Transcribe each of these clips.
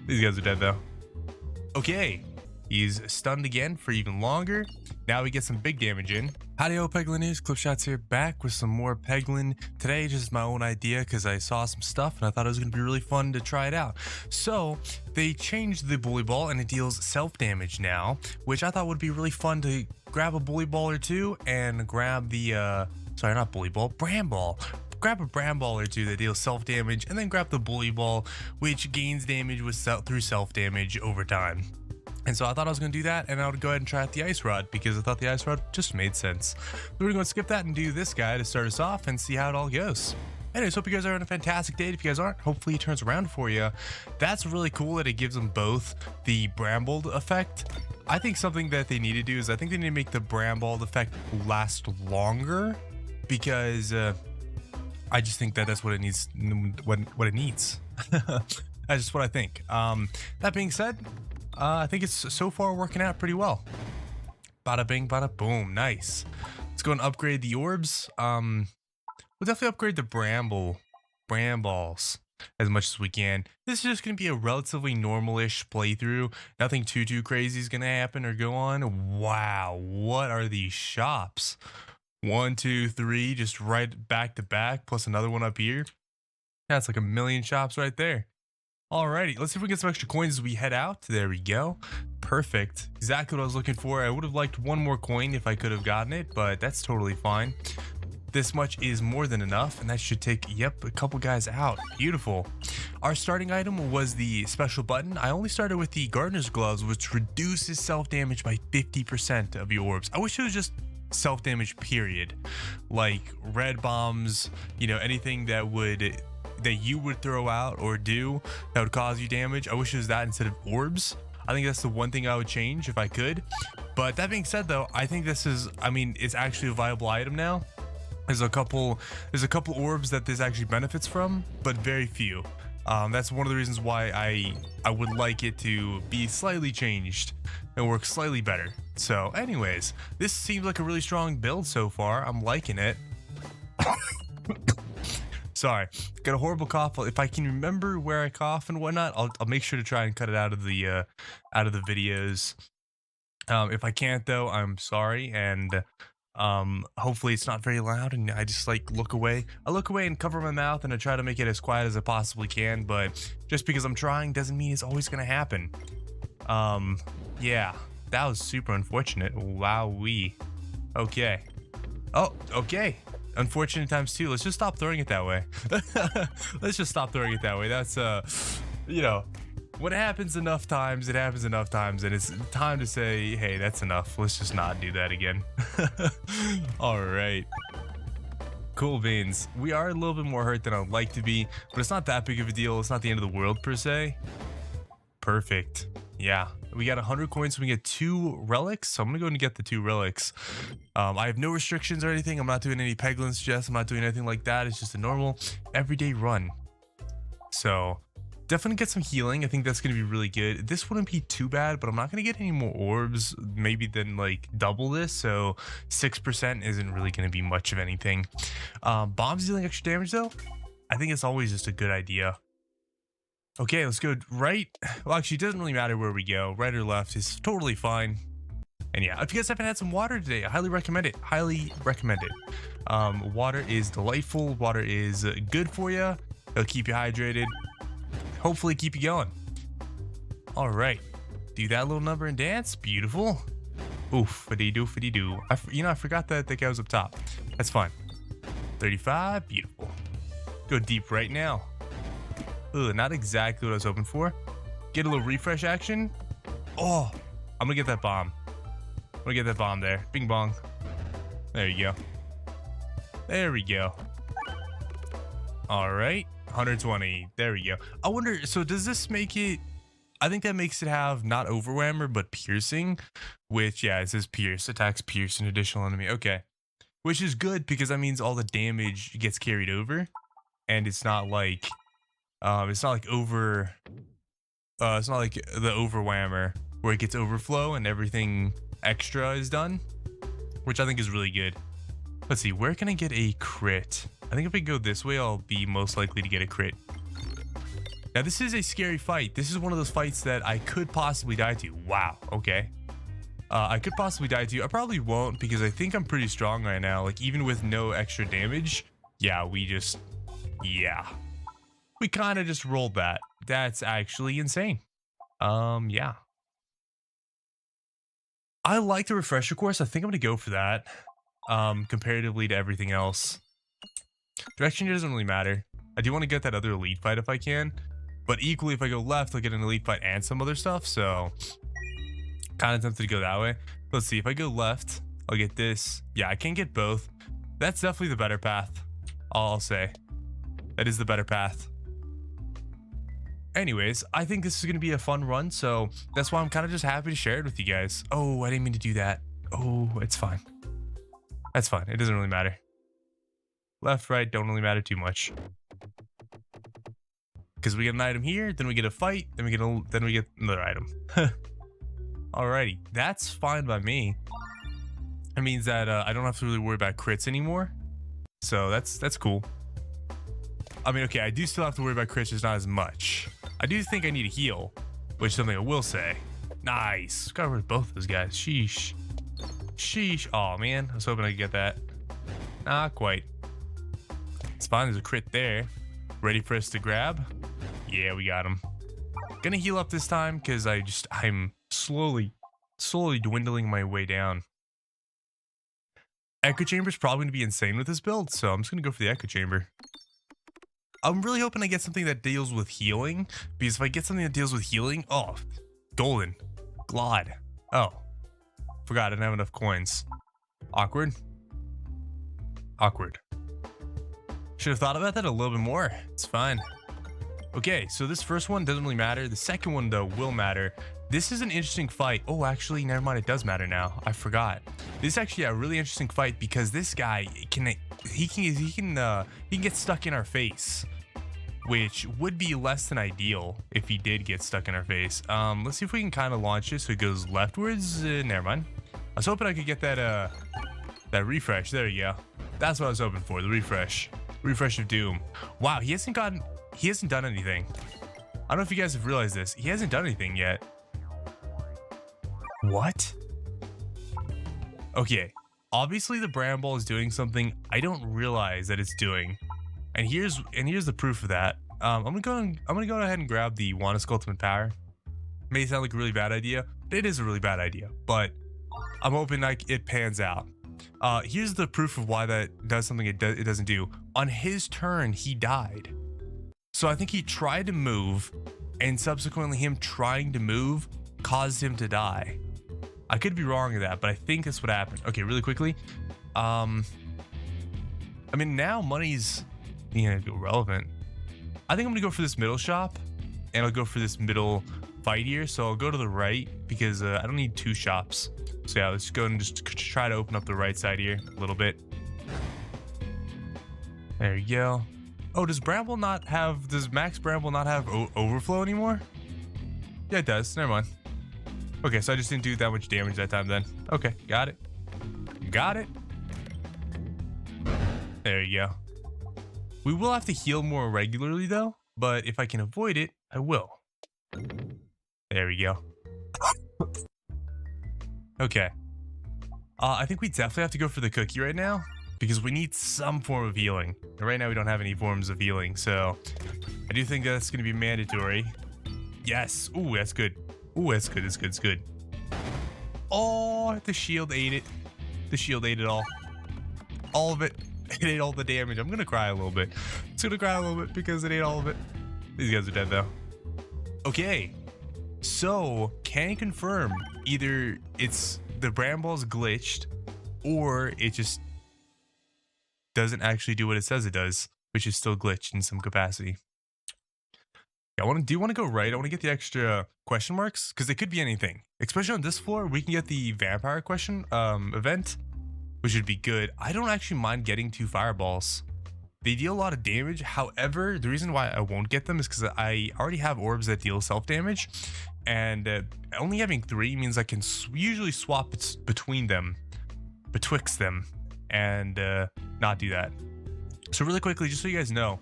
These guys are dead though. Okay, he's stunned again for even longer. Now we get some big damage in. Howdy ho, Peglin is Clippedshots here, back with some more Peglin. Today, just my own idea because I saw some stuff and I thought it was going to be really fun to try it out. So they changed the bully ball and it deals self damage now, which I thought would be really fun to grab a bully ball or two and grab the sorry, not bully ball, bram ball. Grab a bram ball or two that deals self damage, and then grab the bully ball, which gains damage through self damage over time. And so I thought I was going to do that, and I would go ahead and try out the ice rod because I thought the ice rod just made sense. So we're going to skip that and do this guy to start us off and see how it all goes. Anyways, hope you guys are having a fantastic day. If you guys aren't, hopefully it turns around for you. That's really cool that it gives them both the brambled effect. I think something that they need to do is I think they need to make the brambled effect last longer, because I just think that that's what it needs. What it needs. That's just what I think. That being said, I think it's so far working out pretty well. Bada bing, bada boom. Nice. Let's go and upgrade the orbs. We'll definitely upgrade the bramballs as much as we can. This is just going to be a relatively normal-ish playthrough. Nothing too crazy is going to happen or go on. Wow, what are these shops? 1, 2, 3, just right back to back, plus another one up here. That's like a million shops right there. Alrighty, let's see if we get some extra coins as we head out. There we go. Perfect. Exactly what I was looking for. I would have liked one more coin if I could have gotten it, but that's totally fine. This much is more than enough, and that should take, yep, a couple guys out. Beautiful. Our starting item was the special button. I only started with the gardener's gloves, which reduces self-damage by 50% of your orbs. I wish it was just self-damage period, like red bombs, you know, anything that you would throw out or do that would cause you damage. I wish it was that instead of orbs. I think that's the one thing I would change if I could. But that being said though, I think this is, I mean, it's actually a viable item now. There's a couple orbs that this actually benefits from, but very few. That's one of the reasons why I would like it to be slightly changed and work slightly better. So anyways, this seems like a really strong build so far. I'm liking it. Sorry, got a horrible cough. If I can remember where I cough and whatnot, I'll make sure to try and cut it out of the videos. If I can't though, I'm sorry, and hopefully it's not very loud and I just like look away. I look away and cover my mouth and I try to make it as quiet as I possibly can, but just because I'm trying doesn't mean it's always gonna happen. Yeah, that was super unfortunate. Wowee. Okay. Oh, okay. Unfortunate times two. Let's just stop throwing it that way. Let's just stop throwing it that way. That's you know, when it happens enough times, it happens enough times, and it's time to say, hey, that's enough. Let's just not do that again. All right. Cool beans. We are a little bit more hurt than I'd like to be, but it's not that big of a deal. It's not the end of the world per se. Perfect. Yeah, we got 100 coins, so we get 2 relics. So I'm gonna go and get the 2 relics. I have no restrictions or anything. I'm not doing any Peglins just. I'm not doing anything like that. It's just a normal everyday run. So definitely get some healing. I think that's gonna be really good. This wouldn't be too bad, but I'm not gonna get any more orbs. Maybe then like double this. So 6% isn't really gonna be much of anything. Bombs dealing extra damage though. I think it's always just a good idea. Okay, let's go right. Well, actually, it doesn't really matter where we go. Right or left is totally fine. And yeah, if you guys haven't had some water today, I highly recommend it. Highly recommend it. Water is delightful. Water is good for you. It'll keep you hydrated. Hopefully keep you going. All right. Do that little number and dance. Beautiful. Oof, fadee-doo. I forgot that guy was up top. That's fine. 35. Beautiful. Go deep right now. Ugh, not exactly what I was hoping for. Get a little refresh action. Oh, I'm gonna get that bomb. I'm gonna get that bomb there. Bing bong. There you go. There we go. All right, 120. There we go. I wonder, so does this make it, I think that makes it have not overwhammer, but piercing, which, yeah, it says pierce. Attacks pierce an additional enemy. Okay. Which is good because that means all the damage gets carried over. And it's not like it's not like the overwhammer where it gets overflow and everything extra is done, which I think is really good. Let's see, where can I get a crit? I think if I go this way, I'll be most likely to get a crit. Now, this is a scary fight. This is one of those fights that I could possibly die to. Wow. Okay. I could possibly die to. I probably won't because I think I'm pretty strong right now. Like, even with no extra damage. Yeah, we kind of just rolled that. That's actually insane. Yeah. I like the refresher course. I think I'm going to go for that. Comparatively to everything else. Direction doesn't really matter. I do want to get that other elite fight if I can. But equally, if I go left, I'll get an elite fight and some other stuff. So, kind of tempted to go that way. Let's see. If I go left, I'll get this. Yeah, I can get both. That's definitely the better path. I'll say. That is the better path. Anyways, I think this is going to be a fun run. So, that's why I'm kind of just happy to share it with you guys. Oh, I didn't mean to do that. Oh, it's fine. That's fine. It doesn't really matter. Left, right, don't really matter too much. Because we get an item here, then we get a fight, then we get another item. Alrighty, that's fine by me. It means that I don't have to really worry about crits anymore. So that's cool. I mean, okay, I do still have to worry about crits, just not as much. I do think I need a heal, which is something I will say. Nice. Got rid of both those guys. Sheesh. Sheesh. Oh man, I was hoping I could get that. Not quite. It's fine. There's a crit there. Ready for us to grab? Yeah, we got him. Gonna heal up this time because I'm slowly dwindling my way down. Echo Chamber's probably gonna be insane with this build, so I'm just gonna go for the Echo Chamber. I'm really hoping I get something that deals with healing, because if I get something that deals with healing, oh, golden. Glad. Oh, forgot I didn't have enough coins. Awkward. Awkward. Should have thought about that a little bit more. It's fine. Okay, so this first one doesn't really matter. The second one, though, will matter. This is an interesting fight. Oh, actually, never mind. It does matter now. I forgot. This is actually a really interesting fight because this guy can get stuck in our face, which would be less than ideal if he did get stuck in our face. Let's see if we can kind of launch it so it goes leftwards. Never mind. I was hoping I could get that refresh. There you go. That's what I was hoping for. The refresh. Refresh of Doom. Wow, he hasn't done anything. I don't know if you guys have realized this. He hasn't done anything yet. What? Okay. Obviously the Bramble is doing something I don't realize that it's doing. And here's the proof of that. I'm gonna go ahead and grab the Wand of Ultimate Power. May sound like a really bad idea, but it is a really bad idea. But I'm hoping like it pans out. Here's the proof of why that does something it doesn't do. On his turn, he died. So I think he tried to move, and subsequently him trying to move caused him to die. I could be wrong with that, but I think that's what happened. Okay, really quickly. I mean, now money's irrelevant. I think I'm gonna go for this middle shop, and I'll go for this middle fight here. So I'll go to the right because I don't need two shops. So yeah, let's go and just try to open up the right side here a little bit. There you go. Oh, does Max Bramble not have overflow anymore? Yeah, it does. Never mind. Okay, so I just didn't do that much damage that time then. Okay, got it. Got it. There you go. We will have to heal more regularly though, but if I can avoid it, I will. There we go. Okay. I think we definitely have to go for the cookie right now because we need some form of healing. And right now we don't have any forms of healing, so I do think that's going to be mandatory. Yes. Ooh, that's good. Ooh, that's good. That's good. It's good. Oh, the shield ate it. The shield ate it all. All of it. It ate all the damage. I'm going to cry a little bit. It's going to cry a little bit because it ate all of it. These guys are dead though. Okay. So, can confirm either it's the Bramble's glitched or it just doesn't actually do what it says it does, which is still glitched in some capacity. Yeah, do you want to go right? I want to get the extra question marks because they could be anything. Especially on this floor, we can get the vampire question event, which would be good. I don't actually mind getting 2 fireballs. They deal a lot of damage. However, the reason why I won't get them is because I already have orbs that deal self-damage. And only having 3 means I can usually swap between them, betwixt them, and not do that. So really quickly, just so you guys know,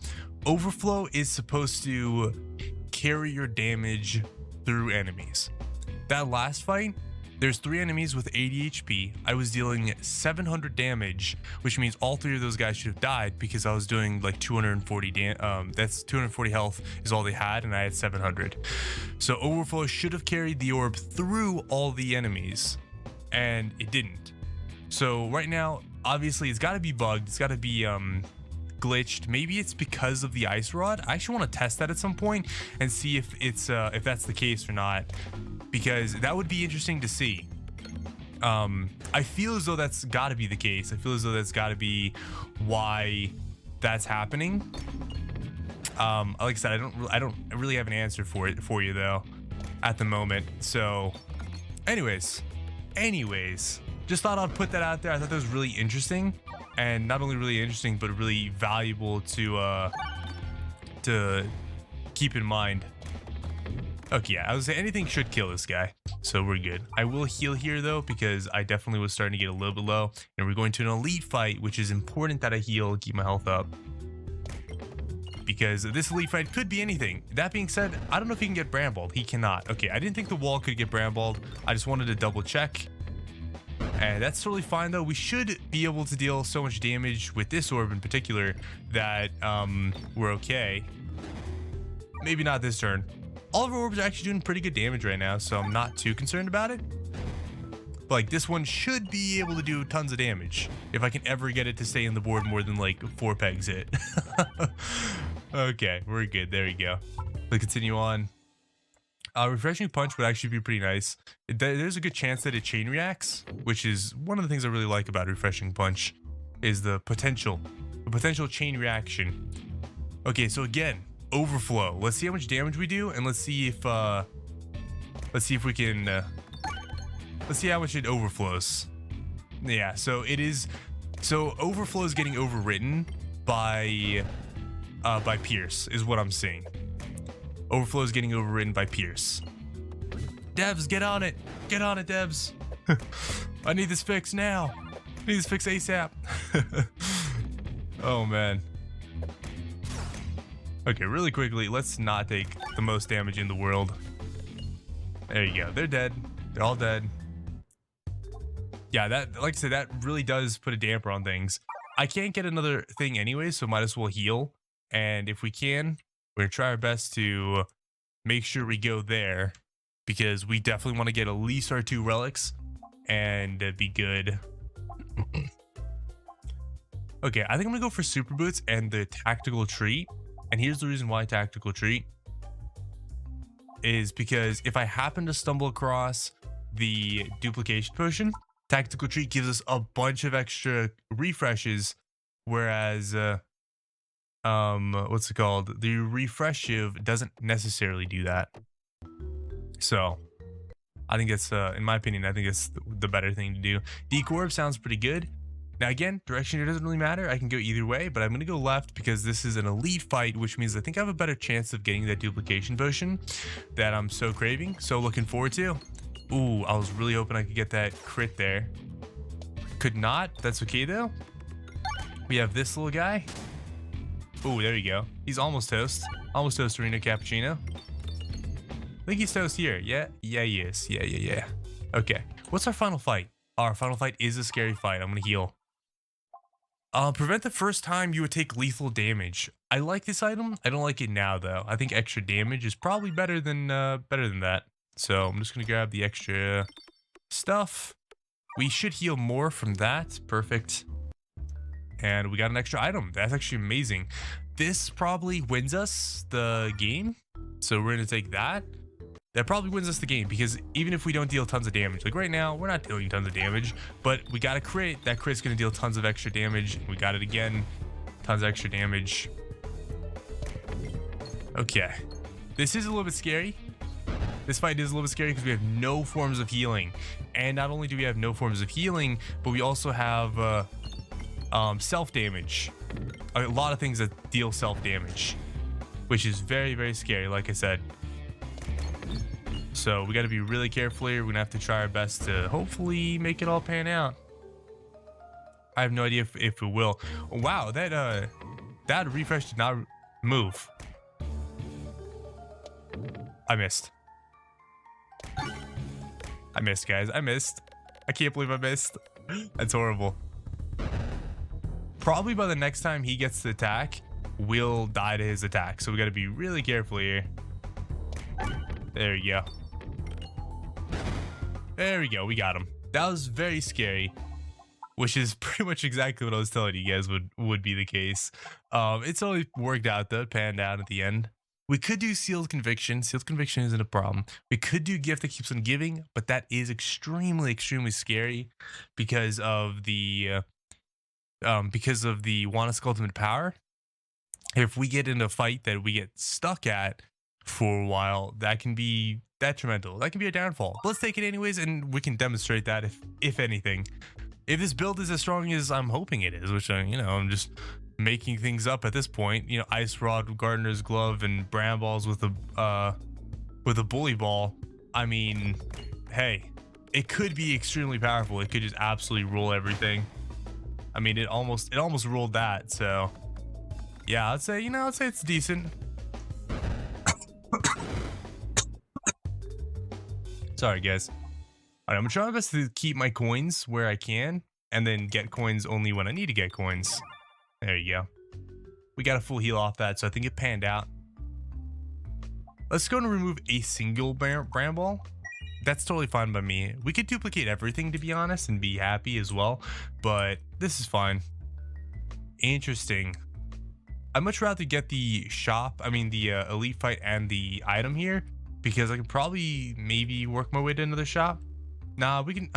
Overflow is supposed to carry your damage through enemies. That last fight, there's 3 enemies with 80 HP. I was dealing 700 damage, which means all 3 of those guys should have died because I was doing like 240 that's 240 health is all they had, and I had 700. So overflow should have carried the orb through all the enemies, and it didn't. So right now, obviously it's got to be bugged. It's got to be glitched. Maybe it's because of the ice rod. I actually want to test that at some point and see if it's if that's the case or not, because that would be interesting to see. I feel as though that's got to be the case. I feel as though that's got to be why that's happening. Like I said, I don't really have an answer for you though at the moment. So anyways, just thought I'd put that out there. I thought that was really interesting, and not only really interesting, but really valuable to keep in mind. Okay, yeah, I was saying anything should kill this guy, so we're good. I will heal here though, because I definitely was starting to get a little bit low, and we're going to an elite fight, which is important that I heal, keep my health up, because this elite fight could be anything. That being said, I don't know if he can get brambled. He cannot. Okay, I didn't think the wall could get brambled. I just wanted to double check. And that's totally fine though. We should be able to deal so much damage with this orb in particular that we're okay. Maybe not this turn. All of our orbs are actually doing pretty good damage right now, so I'm not too concerned about it. But like this one should be able to do tons of damage if I can ever get it to stay in the board more than like 4 pegs hit. Okay, we're good. There we go. Let's continue on. Refreshing punch would actually be pretty nice. There's a good chance that it chain reacts, which is one of the things I really like about refreshing punch, is the potential chain reaction. Okay, so again, overflow. Let's see how much damage we do, and let's see if we can let's see how much it overflows. Yeah, so it is. So overflow is getting overwritten by Pierce, is what I'm seeing. Overflow is getting overridden by Pierce. Devs, get on it. Get on it, devs. I need this fix now. I need this fix ASAP. Oh, man. Okay, really quickly, let's not take the most damage in the world. There you go. They're dead. They're all dead. Yeah, that, like I said, that really does put a damper on things. I can't get another thing anyway, so might as well heal. And if we can, we're going to try our best to make sure we go there, because we definitely want to get at least our 2 relics and be good. Okay, I think I'm going to go for super boots and the tactical treat. And here's the reason why tactical treat is because if I happen to stumble across the duplication potion, tactical treat gives us a bunch of extra refreshes, whereas what's it called? The refreshive doesn't necessarily do that. So I think it's in my opinion, I think it's the better thing to do. Decorb sounds pretty good. Now again, direction here doesn't really matter. I can go either way, but I'm gonna go left because this is an elite fight, which means I think I have a better chance of getting that duplication potion that I'm so craving. So looking forward to. Ooh, I was really hoping I could get that crit there. Could not. That's okay though. We have this little guy. Oh, there you go. He's almost toast. Almost toast, Reno Cappuccino. I think he's toast here. Yeah, he is. Yeah. Okay. What's our final fight? Our final fight is a scary fight. I'm gonna heal. Prevent the first time you would take lethal damage. I like this item. I don't like it now though. I think extra damage is probably better than that. So I'm just gonna grab the extra stuff. We should heal more from that. Perfect. And we got an extra item. That's actually amazing. This probably wins us the game. So we're going to take that. That probably wins us the game, because even if we don't deal tons of damage, like right now, we're not dealing tons of damage, but we got a crit. That crit's going to deal tons of extra damage. We got it again. Tons of extra damage. Okay. This is a little bit scary. This fight is a little bit scary because we have no forms of healing. And not only do we have no forms of healing, but we also have self-damage. A lot of things that deal self-damage, which is very, very scary, like I said. So we got to be really careful here. We're going to have to try our best to hopefully make it all pan out. I have no idea if it will. Wow, that refresh did not move. I missed. I missed, guys. I missed. I can't believe I missed. That's horrible. Probably by the next time he gets to attack, we'll die to his attack. So we got to be really careful here. There you go. There we go. We got him. That was very scary, which is pretty much exactly what I was telling you guys would be the case. It's only worked out though, panned out at the end. We could do sealed conviction. Sealed conviction isn't a problem. We could do gift that keeps on giving, but that is extremely scary because of the Wanna's ultimate power. If we get in a fight that we get stuck at for a while, that can be detrimental. That can be a downfall. But let's take it anyways, and we can demonstrate that if anything. If this build is as strong as I'm hoping it is, which I'm just making things up at this point. Ice Rod, Gardener's Glove, and Bramballs with a Bully Ball. I mean, hey, it could be extremely powerful. It could just absolutely roll everything. I mean, it almost rolled that. So, yeah, I'd say it's decent. Sorry, guys. All right, I'm gonna try my best to keep my coins where I can, and then get coins only when I need to get coins. There you go. We got a full heal off that, so I think it panned out. Let's go and remove a single Bramble. That's totally fine by me. We could duplicate everything, to be honest, and be happy as well, but this is fine. Interesting. I'd much rather get the shop, the elite fight and the item here, because I could probably maybe work my way to another shop. Nah, we can,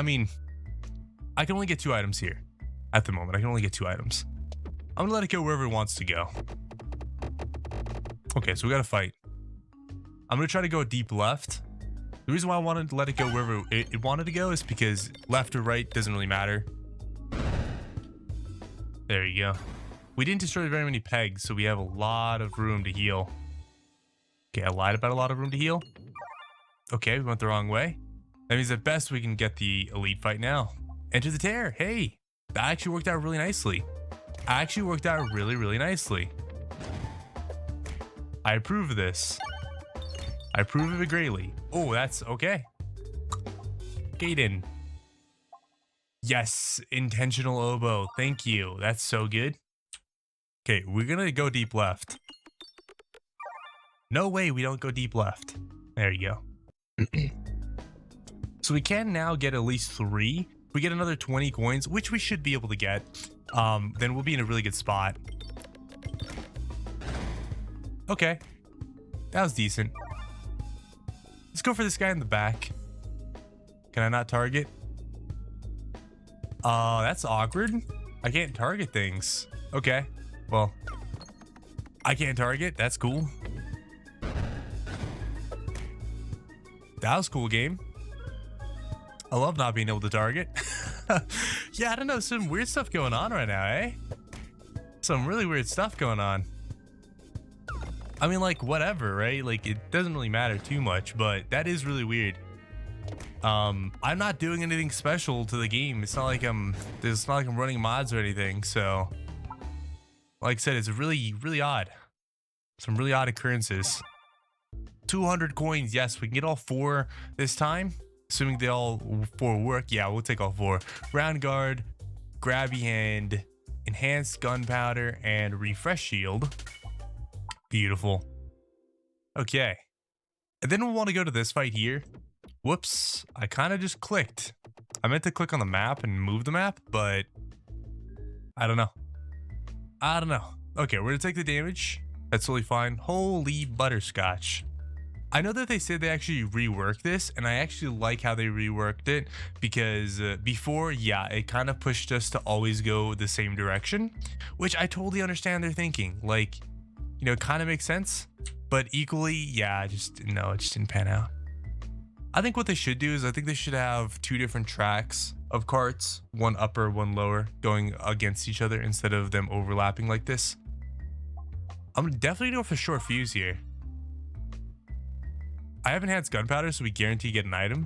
I can only get 2 items here at the moment. I can only get 2 items. I'm gonna let it go wherever it wants to go. Okay, so we got to fight. I'm gonna try to go deep left. The reason why I wanted to let it go wherever it wanted to go is because left or right doesn't really matter. There you go. We didn't destroy very many pegs, so we have a lot of room to heal. Okay, I lied about a lot of room to heal. Okay, we went the wrong way. That means at best we can get the elite fight now. Enter the tear. Hey, that actually worked out really nicely. Really nicely. I approve of this. I approve of it greatly. Oh, that's okay. Gaiden. Yes, intentional oboe. Thank you. That's so good. Okay, we're gonna go deep left. No way we don't go deep left. There you go. So we can now get at least 3. We get another 20 coins, which we should be able to get. Then we'll be in a really good spot. Okay. That was decent. Let's go for this guy in the back. Can I not target? That's awkward. I can't target things. Okay. Well, I can't target. That's cool. That was cool, game. I love not being able to target. Yeah, I don't know. Some weird stuff going on right now, eh? Some really weird stuff going on. I mean, like, whatever, right? Like, it doesn't really matter too much, but that is really weird. I'm not doing anything special to the game. It's not like I'm running mods or anything. So, like I said, it's really odd. Some really odd occurrences. 200 coins. Yes, we can get all 4 this time. Assuming they all 4 work. Yeah, we'll take all 4. Round guard, grabby hand, enhanced gunpowder, and refresh shield. Beautiful. Okay. And then we'll want to go to this fight here. Whoops. I kind of just clicked. I meant to click on the map and move the map, but I don't know. Okay, we're going to take the damage. That's totally fine. Holy butterscotch. I know that they said they actually reworked this, and I actually like how they reworked it because before, yeah, it kind of pushed us to always go the same direction, which I totally understand their thinking. Like, it kind of makes sense, but equally, yeah, it just didn't pan out. I think what they should do is I think they should have 2 different tracks of carts, one upper, one lower, going against each other instead of them overlapping like this. I'm definitely going for short fuse here. I have enhanced gunpowder, so we guarantee get an item.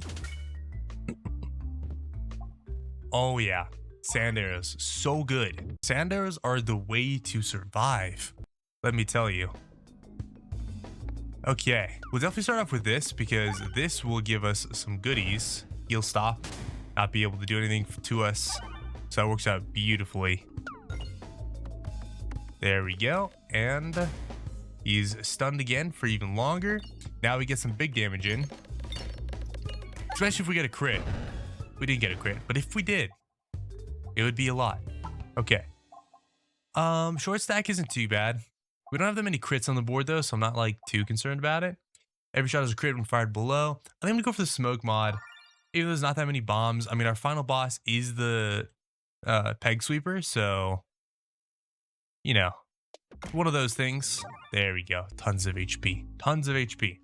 Oh yeah, sand arrows, so good. Sand arrows are the way to survive, let me tell you. Okay, we'll definitely start off with this because this will give us some goodies. He'll stop, not be able to do anything to us. So it works out beautifully. There we go. And he's stunned again for even longer. Now we get some big damage in. Especially if we get a crit. We didn't get a crit, but if we did, it would be a lot. Okay. Short stack isn't too bad. We don't have that many crits on the board though, so I'm not like too concerned about it. Every shot is a crit when fired below. I think I'm gonna go for the smoke mod. Even though there's not that many bombs. I mean, our final boss is the peg sweeper, so you know, one of those things. There we go. Tons of HP. Tons of HP.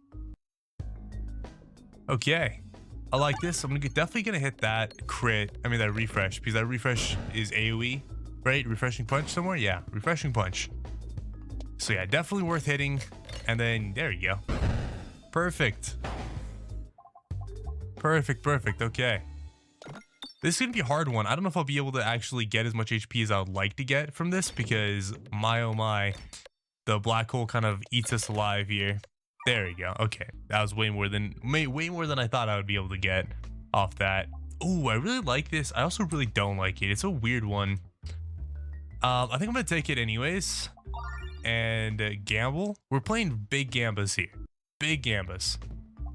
Okay. I like this. I'm definitely gonna hit that crit. I mean that refresh, because that refresh is AoE, right? Refreshing punch somewhere? Yeah, refreshing punch. So yeah, definitely worth hitting. And then there you go. Perfect. Perfect, perfect. Okay. This is gonna be a hard one. I don't know if I'll be able to actually get as much HP as I would like to get from this, because my oh my, the black hole kind of eats us alive here. There we go. Okay, that was way more than I thought I would be able to get off that. Oh, I really like this. I also really don't like it. It's a weird one. I think I'm gonna take it anyways and gamble. We're playing big gambas here. Big gambas.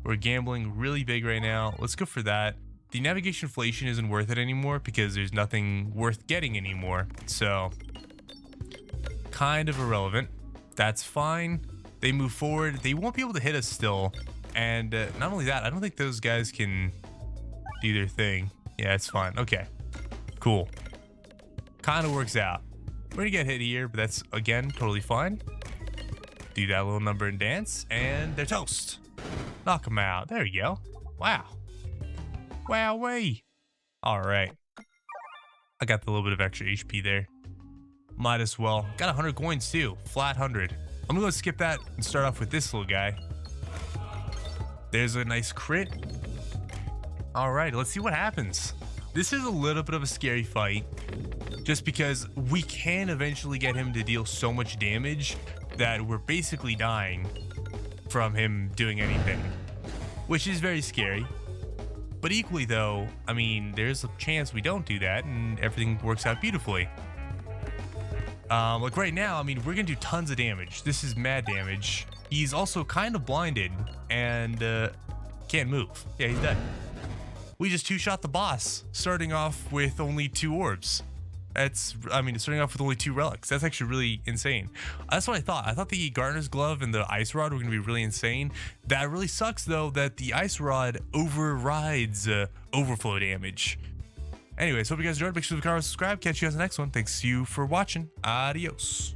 We're gambling really big right now. Let's go for that. The navigation inflation isn't worth it anymore because there's nothing worth getting anymore. So kind of irrelevant. That's fine. They move forward. They won't be able to hit us still. And not only that, I don't think those guys can do their thing. Yeah, it's fine. Okay, cool. Kind of works out. We're gonna get hit here, but that's, again, totally fine. Do that little number and dance, and they're toast. Knock them out. There you go. Wow. Wowee. All right. I got the little bit of extra HP there. Might as well. Got 100 coins too. Flat 100. I'm gonna skip that and start off with this little guy. There's a nice crit. All right, let's see what happens. This is a little bit of a scary fight, just because we can eventually get him to deal so much damage that we're basically dying from him doing anything, which is very scary. But equally though, I mean, there's a chance we don't do that and everything works out beautifully. Like right now, I mean, we're gonna do tons of damage. This is mad damage. He's also kind of blinded and can't move. Yeah, he's dead. We just two-shot the boss, starting off with only 2 orbs. Starting off with only 2 relics. That's actually really insane. That's what I thought. I thought the Gardener's Glove and the Ice Rod were gonna be really insane. That really sucks though, that the Ice Rod overrides overflow damage. Anyways, hope you guys enjoyed. Make sure to subscribe. Catch you guys in the next one. Thanks you for watching. Adios.